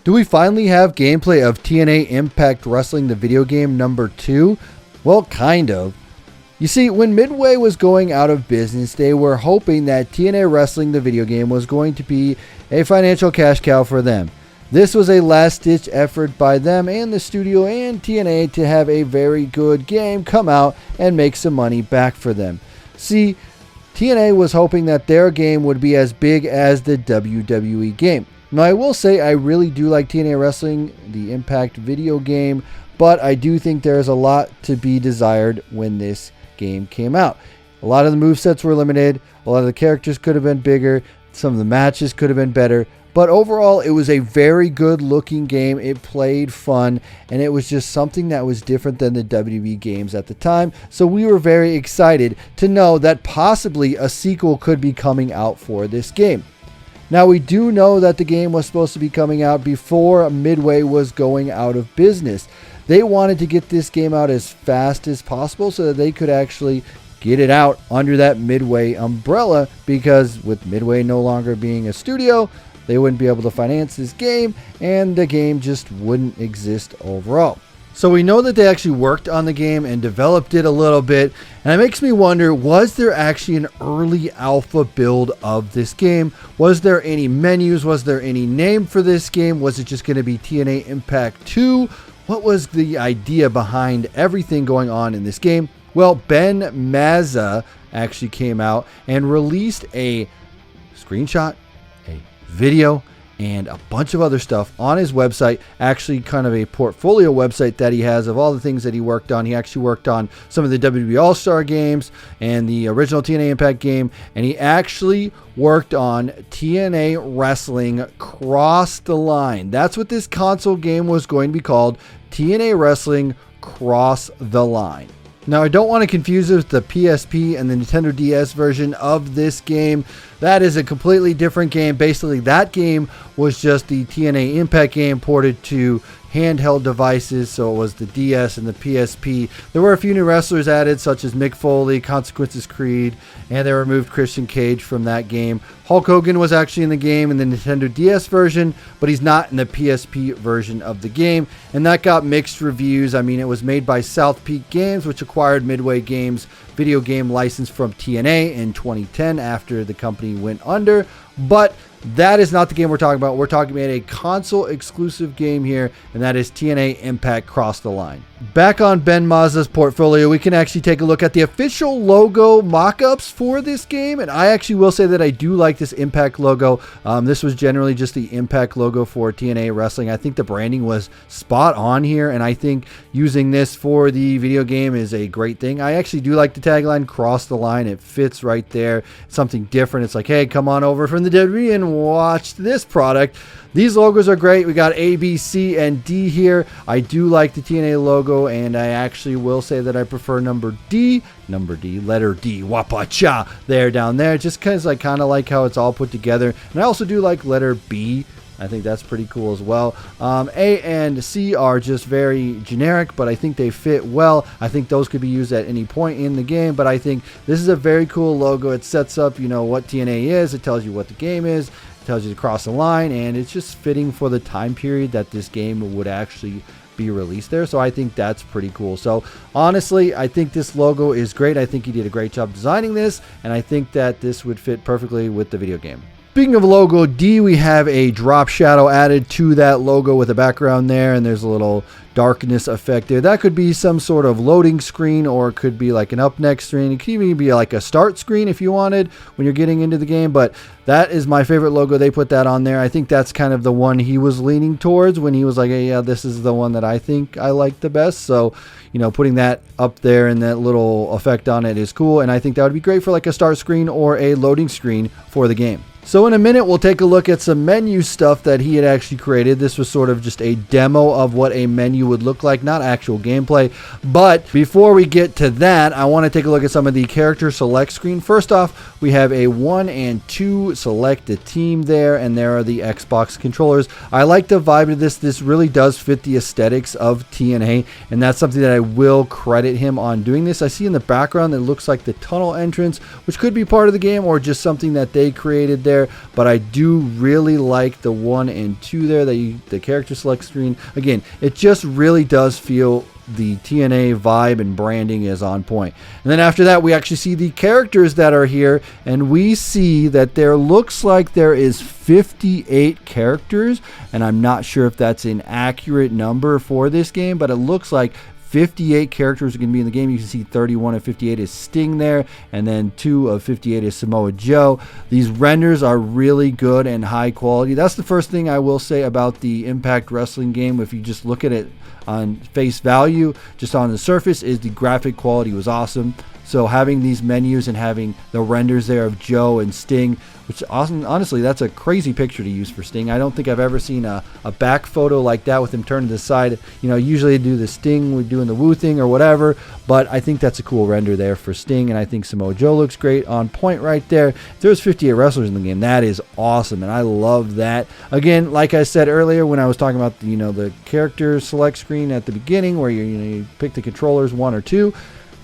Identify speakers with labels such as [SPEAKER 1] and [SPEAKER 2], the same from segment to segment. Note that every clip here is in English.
[SPEAKER 1] Do we finally have gameplay of TNA Impact Wrestling, the video game number 2? Well, kind of. You see, when Midway was going out of business, they were hoping that TNA Wrestling, the video game, was going to be a financial cash cow for them. This was a last-ditch effort by them and the studio and TNA to have a very good game come out and make some money back for them. See, TNA was hoping that their game would be as big as the WWE game. Now, I will say I really do like TNA Wrestling, the Impact video game, but I do think there's a lot to be desired when this game came out. A lot of the movesets were limited, a lot of the characters could have been bigger, some of the matches could have been better, but overall it was a very good looking game. It played fun, and it was just something that was different than the WWE games at the time, so we were very excited to know that possibly a sequel could be coming out for this game. Now, we do know that the game was supposed to be coming out before Midway was going out of business. They wanted to get this game out as fast as possible so that they could actually get it out under that Midway umbrella, because with Midway no longer being a studio, they wouldn't be able to finance this game and the game just wouldn't exist overall. So we know that they actually worked on the game and developed it a little bit, and it makes me wonder, was there actually an early alpha build of this game? Was there any menus? Was there any name for this game? Was it just going to be TNA Impact 2? What was the idea behind everything going on in this game? Well, Ben Mazza actually came out and released a screenshot, a video, and a bunch of other stuff on his website, actually kind of a portfolio website that he has of all the things that he worked on. He actually worked on some of the WWE All-Star games and the original TNA Impact game, and he actually worked on TNA Wrestling Cross the Line. That's what this console game was going to be called, TNA Wrestling Cross the Line. Now, I don't want to confuse it with the PSP and the Nintendo DS version of this game. That is a completely different game. Basically, that game was just the TNA Impact game ported to handheld devices, so it was the DS and the PSP. There were a few new wrestlers added, such as Mick Foley, Consequences Creed, and they removed Christian Cage from that game. Hulk Hogan was actually in the game in the Nintendo DS version, but he's not in the PSP version of the game, and that got mixed reviews. I mean, it was made by South Peak Games, which acquired Midway Games' video game license from TNA in 2010 after the company went under, but that is not the game we're talking about. We're talking about a console exclusive game here, and that is TNA Impact Cross the Line. Back on Ben Mazza's portfolio, we can actually take a look at the official logo mock-ups for this game, and I actually will say that I do like this Impact logo. This was generally just the Impact logo for TNA Wrestling. I think the branding was spot on here, and I think using this for the video game is a great thing. I actually do like the tagline, Cross the Line. It fits right there. It's something different. It's like, hey, come on over from the WWE and watch this product. These logos are great. We got A, B, C, and D here. I do like the TNA logo, and I actually will say that I prefer number D, letter D, Wapacha, there down there, just because I kind of like how it's all put together. And I also do like letter B. I think that's pretty cool as well. A and C are just very generic, but I think they fit well. I think those could be used at any point in the game, but I think this is a very cool logo. It sets up, what TNA is. It tells you what the game is. It tells you to cross the line, and it's just fitting for the time period that this game would actually be released there. So I think that's pretty cool. So honestly, I think this logo is great. I think he did a great job designing this, and I think that this would fit perfectly with the video game. Speaking of logo D, we have a drop shadow added to that logo with a background there, and there's a little darkness effect there. That could be some sort of loading screen, or it could be like an up next screen. It could even be like a start screen if you wanted when you're getting into the game, but that is my favorite logo. They put that on there. I think that's kind of the one he was leaning towards when he was like, hey, yeah, this is the one that I think I like the best. So, putting that up there and that little effect on it is cool, and I think that would be great for like a start screen or a loading screen for the game. So in a minute, we'll take a look at some menu stuff that he had actually created. This was sort of just a demo of what a menu would look like, not actual gameplay. But before we get to that, I want to take a look at some of the character select screen. First off, we have a 1 and 2 select a team there, and there are the Xbox controllers. I like the vibe of this. This really does fit the aesthetics of TNA, and that's something that I will credit him on doing this. I see in the background that looks like the tunnel entrance, which could be part of the game or just something that they created there. there, but I do really like the 1 and 2 there, the character select screen. Again, it just really does feel the TNA vibe and branding is on point. And then after that, we actually see the characters that are here, and we see that there looks like there is 58 characters, and I'm not sure if that's an accurate number for this game, but it looks like 58 characters are going to be in the game. You can see 31 of 58 is Sting there, and then 2 of 58 is Samoa Joe. These renders are really good and high quality. That's the first thing I will say about the Impact Wrestling game. If you just look at it on face value, just on the surface, is the graphic quality was awesome. So having these menus and having the renders there of Joe and Sting, which honestly, that's a crazy picture to use for Sting. I don't think I've ever seen a back photo like that with him turned to the side. You know, usually they do the Sting, we're doing the Woo thing or whatever, but I think that's a cool render there for Sting, and I think Samoa Joe looks great on point right there. If there's 58 wrestlers in the game, that is awesome, and I love that. Again, like I said earlier when I was talking about the character select screen at the beginning where you pick the controllers 1 or 2,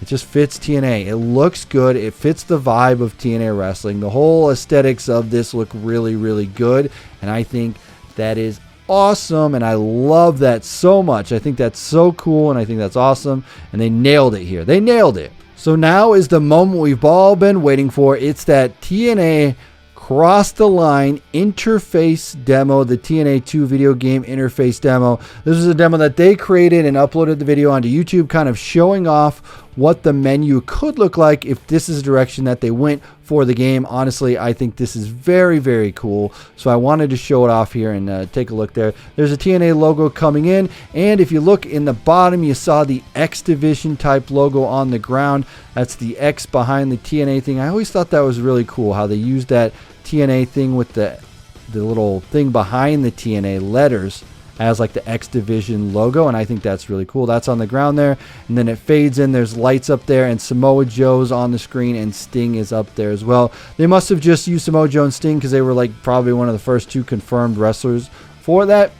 [SPEAKER 1] it just fits TNA. It looks good. It fits the vibe of TNA wrestling. The whole aesthetics of this look really, really good, and I think that is awesome, and I love that so much. I think that's so cool, and I think that's awesome, and they nailed it here. They nailed it. So now is the moment we've all been waiting for. It's that TNA Cross the Line interface demo, the TNA 2 video game interface demo. This is a demo that they created and uploaded the video onto YouTube, kind of showing off what the menu could look like if this is the direction that they went for the game. Honestly, I think this is very, very cool. So I wanted to show it off here and take a look there. There's a TNA logo coming in, and if you look in the bottom, you saw the X Division type logo on the ground. That's the X behind the TNA thing. I always thought that was really cool how they used that TNA thing with the little thing behind the TNA letters as like the X Division logo, and I think that's really cool. That's on the ground there, and then it fades in. There's lights up there, and Samoa Joe's on the screen, and Sting is up there as well. They must have just used Samoa Joe and Sting because they were like probably one of the first 2 confirmed wrestlers for that.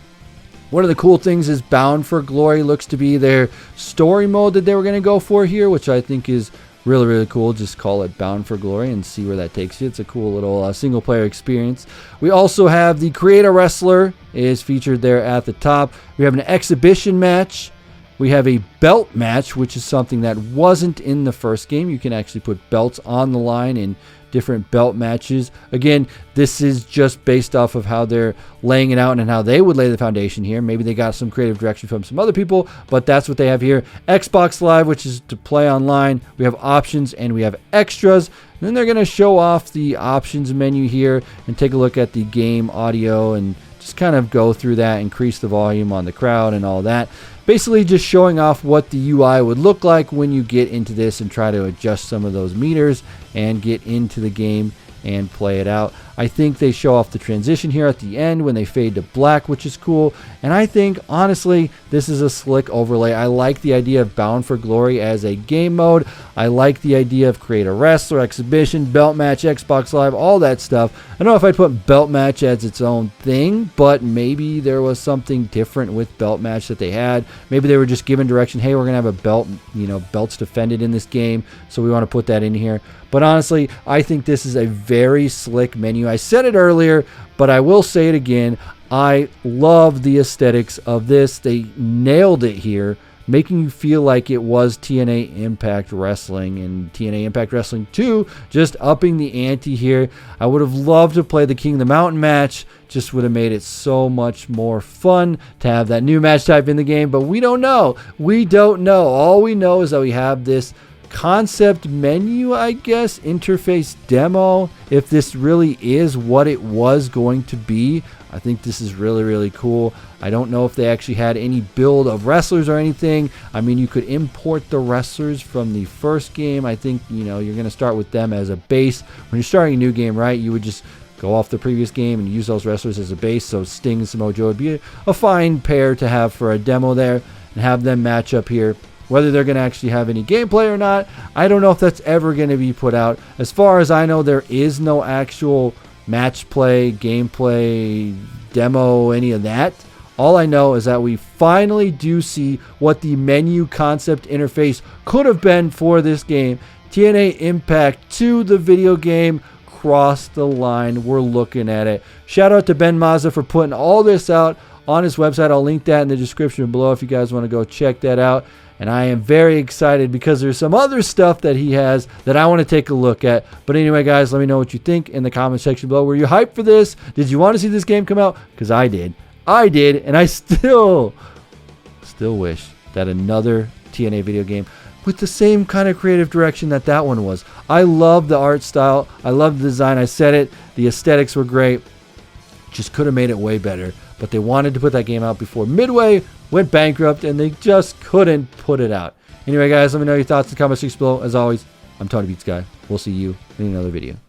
[SPEAKER 1] One of the cool things is Bound for Glory looks to be their story mode that they were going to go for here, which I think is really, really cool. Just call it Bound for Glory and see where that takes you. It's a cool little single player experience. We also have the Create a Wrestler is featured there at the top. We have an exhibition match. We have a belt match, which is something that wasn't in the first game. You can actually put belts on the line in different belt matches. Again, this is just based off of how they're laying it out and how they would lay the foundation here. Maybe they got some creative direction from some other people, but that's what they have here. Xbox Live, which is to play online. We have options and we have extras. And then they're going to show off the options menu here and take a look at the game audio and just kind of go through that, increase the volume on the crowd and all that. Basically just showing off what the UI would look like when you get into this and try to adjust some of those meters and get into the game and play it out. I think they show off the transition here at the end when they fade to black, which is cool. And I think, honestly, this is a slick overlay. I like the idea of Bound for Glory as a game mode. I like the idea of Create a Wrestler, Exhibition, Belt Match, Xbox Live, all that stuff. I don't know if I'd put Belt Match as its own thing, but maybe there was something different with Belt Match that they had. Maybe they were just given direction, hey, we're going to have a belt, belts defended in this game, so we want to put that in here. But honestly, I think this is a very slick menu. I said it earlier, but I will say it again. I love the aesthetics of this. They nailed it here, making you feel like it was TNA Impact Wrestling and TNA Impact Wrestling 2, just upping the ante here. I would have loved to play the King of the Mountain match. Just would have made it so much more fun to have that new match type in the game, but we don't know. We don't know. All we know is that we have this concept menu, I guess, interface demo. If this really is what it was going to be, I think this is really, really cool. I don't know if they actually had any build of wrestlers or anything. I mean, you could import the wrestlers from the first game. I think, you're going to start with them as a base. When you're starting a new game, right, you would just go off the previous game and use those wrestlers as a base. So Sting and Samoa Joe would be a fine pair to have for a demo there and have them match up here. Whether they're going to actually have any gameplay or not, I don't know if that's ever going to be put out. As far as I know, there is no actual match play, gameplay, demo, any of that. All I know is that we finally do see what the menu concept interface could have been for this game. TNA Impact 2, the video game, across the line. We're looking at it. Shout out to Ben Mazza for putting all this out on his website. I'll link that in the description below if you guys want to go check that out. And I am very excited because there's some other stuff that he has that I want to take a look at. But anyway, guys, let me know what you think in the comment section below. Were you hyped for this? Did you want to see this game come out? Because I did. I did, and I still wish that another TNA video game with the same kind of creative direction that one was. I love the art style. I love the design. I said it. The aesthetics were great. Just could have made it way better. But they wanted to put that game out before Midway went bankrupt, and they just couldn't put it out. Anyway, guys, let me know your thoughts in the comment section below. As always, I'm TonyPizzaGuy. We'll see you in another video.